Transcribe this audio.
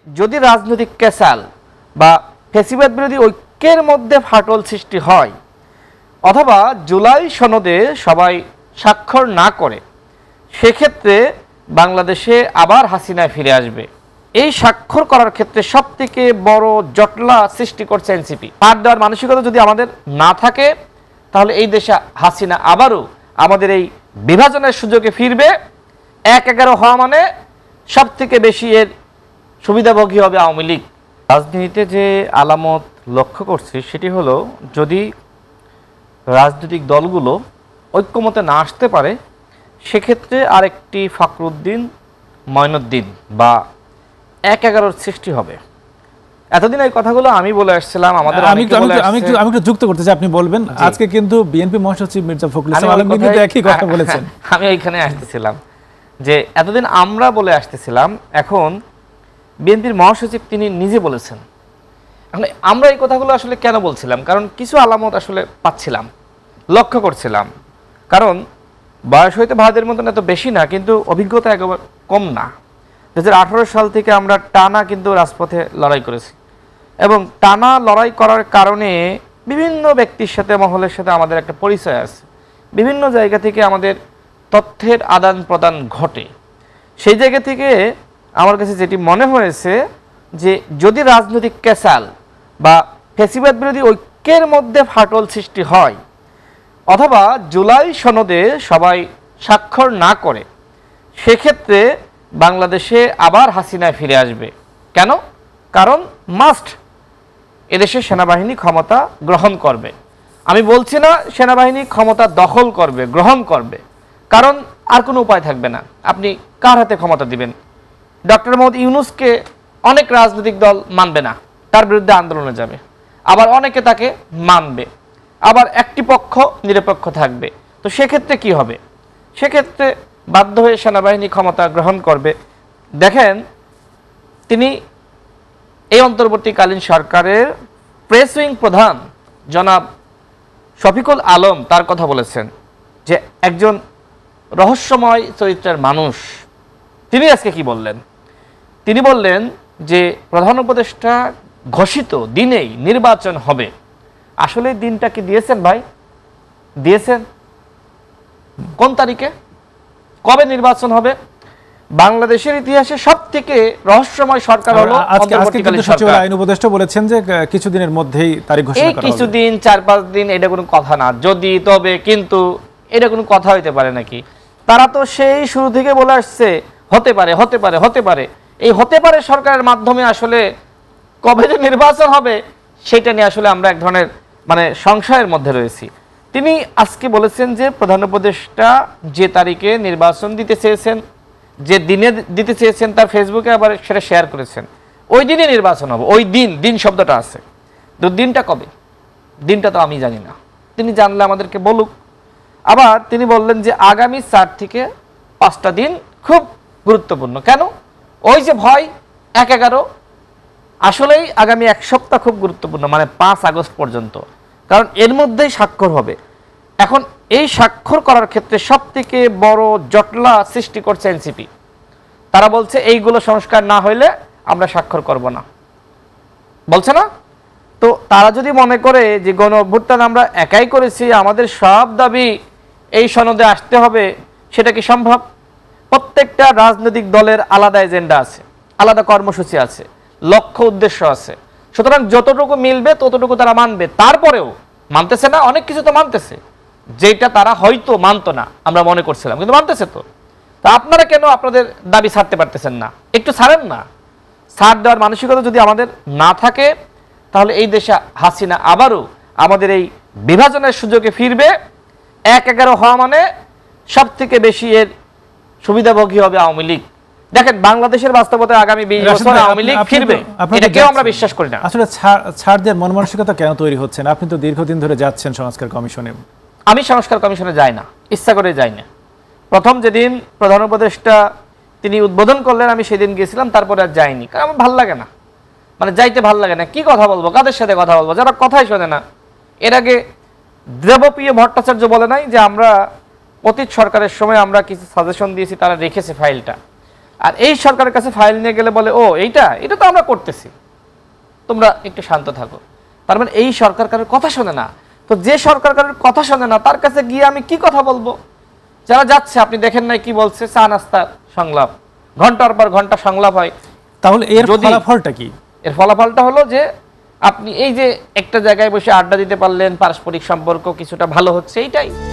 যদি রাজনৈতিক ক্যাসাল বা ফ্যাসিবাদ বিরোধী ঐক্যের মধ্যে ফাটল সৃষ্টি হয় অথবা জুলাই সনদে সবাই স্বাক্ষর না করে, সেক্ষেত্রে বাংলাদেশে আবার হাসিনা ফিরে আসবে। এই স্বাক্ষর করার ক্ষেত্রে সবথেকে বড় জটলা সৃষ্টি করছে এনসিপি। পার দেওয়ার মানসিকতা যদি আমাদের না থাকে, তাহলে এই দেশে হাসিনা আবারও আমাদের এই বিভাজনের সুযোগে ফিরবে। ১-১১ হওয়া মানে সবথেকে বেশি এর সুবিধাভোগী হবে আওয়ামী লীগ। রাজনীতিতে যে আলামত লক্ষ্য করছি সেটি হলো, যদি রাজনৈতিক দলগুলো ঐক্যমতে না আসতে পারে, সেক্ষেত্রে আরেকটি ফখরুদ্দিন মঈনুদ্দিন বা ১-১১ সৃষ্টি হবে। এতদিন এই কথাগুলো আমি বলে আসছিলাম, আমাদের আমি একটু যুক্ত করতে চাই, আপনি বলবেন। আজকে কিন্তু বিএনপি মহাসচিব মির্জা ফখরুল ইসলাম আলমগীর কিন্তু একই কথা বলেছেন। আমি এইখানে আসতেছিলাম যে এতদিন আমরা বলে আসতেছিলাম, এখন বিএনপির মহাসচিব তিনি নিজে বলেছেন। এখন আমরা এই কথাগুলো আসলে কেন বলছিলাম? কারণ কিছু আলামত আসলে পাচ্ছিলাম, লক্ষ্য করছিলাম। কারণ বয়স হয়তো ভারতের মতন এত বেশি না, কিন্তু অভিজ্ঞতা একেবারে কম না। 2018 সাল থেকে আমরা টানা কিন্তু রাজপথে লড়াই করেছি, এবং টানা লড়াই করার কারণে বিভিন্ন ব্যক্তির সাথে, মহলের সাথে আমাদের একটা পরিচয় আছে। বিভিন্ন জায়গা থেকে আমাদের তথ্যের আদান প্রদান ঘটে। সেই জায়গা থেকে আমার কাছে যেটি মনে হয়েছে যে যদি রাজনৈতিক ক্যাসাল বা ফ্যাসিবাদ বিরোধী ঐক্যের মধ্যে ফাটল সৃষ্টি হয় অথবা জুলাই সনদে সবাই স্বাক্ষর না করে, সেক্ষেত্রে বাংলাদেশে আবার হাসিনা ফিরে আসবে। কেন? কারণ মাস্ট এদেশে সেনাবাহিনী ক্ষমতা গ্রহণ করবে। আমি বলছি না সেনাবাহিনী ক্ষমতা দখল করবে, গ্রহণ করবে, কারণ আর কোনো উপায় থাকবে না। আপনি কার হাতে ক্ষমতা দিবেন? ডক্টর মোহাম্মদ ইউনূসকে অনেক রাজনৈতিক দল মানবে না, তার বিরুদ্ধে আন্দোলনে যাবে। আবার অনেকে তাকে মানবে, আবার একটি পক্ষ নিরপেক্ষ থাকবে। তো সেক্ষেত্রে কি হবে? সেক্ষেত্রে বাধ্য হয়ে সেনাবাহিনী ক্ষমতা গ্রহণ করবে। দেখেন, তিনি এই অন্তর্বর্তীকালীন সরকারের প্রেস উইং প্রধান জনাব শফিকুল আলম তার কথা বলেছেন যে একজন রহস্যময় চরিত্রের মানুষ। তিনি আজকে কি বললেন? তিনি বললেন যে প্রধান উপদেষ্টা ঘোষিত দিনেই নির্বাচন হবে। আসলে দিনটা কি দিয়েছেন ভাই? দিয়েছেন? কোন তারিখে, কবে নির্বাচন হবে? বাংলাদেশের ইতিহাসে সবথেকে রহস্যময় সরকার হলো অন্তর্বর্তীকালীন সরকার। আইন উপদেষ্টা বলেছেন যে কিছুদিনের মধ্যেই তারিখ ঘোষণা করা হবে। এই কিছুদিন, 4-5 দিন, এটা কোনো কথা না। যদি, তবে, কিন্তু এটা কোনো কথা হইতে পারে নাকি? তারা তো সেই শুরু থেকে বলে আসছে হতে পারে, হতে পারে, হতে পারে। এই হতে পারে সরকারের মাধ্যমে আসলে কবে যে নির্বাচন হবে সেটা নিয়ে আসলে আমরা এক ধরনের সংশয়ের মধ্যে রয়েছি। তিনি আজকে বলেছেন যে প্রধান উপদেষ্টা যে তারিখে নির্বাচন দিতে চেয়েছেন, যে দিনে দিতে চেয়েছেন, তার ফেসবুকে আবার সেটা শেয়ার করেছেন। ওই দিনে নির্বাচন হবে। ওই দিন, দিন শব্দটা আছে, তো দিনটা কবে? দিনটা তো আমি জানি না, তিনি জানলে আমাদেরকে বলুক। আবার তিনি বললেন যে আগামী 4 থেকে 5টা দিন খুব গুরুত্বপূর্ণ। কেন? ওই যে ভয় 1-11, আসলেই আগামী 1 সপ্তাহ খুব গুরুত্বপূর্ণ, 5 আগস্ট পর্যন্ত, কারণ এর মধ্যেই স্বাক্ষর হবে। এখন এই স্বাক্ষর করার ক্ষেত্রে সবথেকে বড় জটলা সৃষ্টি করছে এনসিপি। তারা বলছে এইগুলো সংস্কার না হইলে আমরা স্বাক্ষর করব না, বলছে না? তো তারা যদি মনে করে যে গণ অভ্যুত্থান আমরা একাই করেছি, আমাদের সব দাবি এই সনদে আসতে হবে, সেটা কি সম্ভব? প্রত্যেকটা রাজনৈতিক দলের আলাদা এজেন্ডা আছে, আলাদা কর্মসূচি আছে, লক্ষ্য উদ্দেশ্য আছে। সুতরাং যতটুকু মিলবে ততটুকু তারা মানবে। তারপরেও মানতেছে না, অনেক কিছু তো মানতেছে যেটা তারা হয়তো মানতো না আমরা মনে করছিলাম, কিন্তু মানতেছে। তো আপনারা কেন আপনাদের দাবি ছাড়তে পারতেছেন না? একটু ছাড়েন না। ছাড় দেওয়ার মানসিকতা যদি আমাদের না থাকে, তাহলে এই দেশে হাসিনা আবারও আমাদের এই বিভাজনের সুযোগে ফিরবে। 1-11 হওয়া মানে সবথেকে বেশি এর সুবিধাভোগী হবে আওয়ামী লীগ। দেখেন, বাংলাদেশের বাস্তবতায় আগামী 20 বছর আওয়ামী লীগ ফিরবে, এটা কেউ আমরা বিশ্বাস করি না। আসলে ছাড় দেওয়ার মন মানসিকতা কেন তৈরি হচ্ছে না? আপনি তো দীর্ঘদিন ধরে যাচ্ছেন সংস্কার কমিশনে। আমি সংস্কার কমিশনে যাই না, ইচ্ছা করে যাই না। প্রথম যেদিন প্রধান উপদেষ্টা তিনি উদ্বোধন করলেন, আমি সেদিন গিয়েছিলাম, তারপরে আর যাইনি, কারণ আমার ভাল লাগে না, যাইতে ভাল লাগে না। কি কথা বলবো, কাদের সাথে কথা বলবো, যারা কথাই শোনে না। এর আগে দেবপ্রিয় ভট্টাচার্য বলে নাই যে আমরা অতীত সরকারের সময় আমরা কিছু সাজেশন দিয়েছি, তারা রেখেছে ফাইলটা। আর এই সরকারের কাছে ফাইল নিয়ে গেলে বলে ও এটা তো আমরা করতেছি, তোমরা একটু শান্ত থাকো। তার মানে এই সরকার কারোর কথা শোনে না। তো যে সরকার কারোর কথা শোনে না তার কাছে গিয়ে আমি কি কথা বলবো? যারা যাচ্ছে আপনি দেখেন নাই কি বলছে, চা নাস্তার সংলাপ, ঘন্টার পর ঘন্টা সংলাপ হয়। তাহলে এর যদি- ফলাফলটা কি? এর ফলাফলটা হলো যে আপনি এই যে একটা জায়গায় বসে আড্ডা দিতে পারলেন, পারস্পরিক সম্পর্ক কিছুটা ভালো হচ্ছে, এইটাই।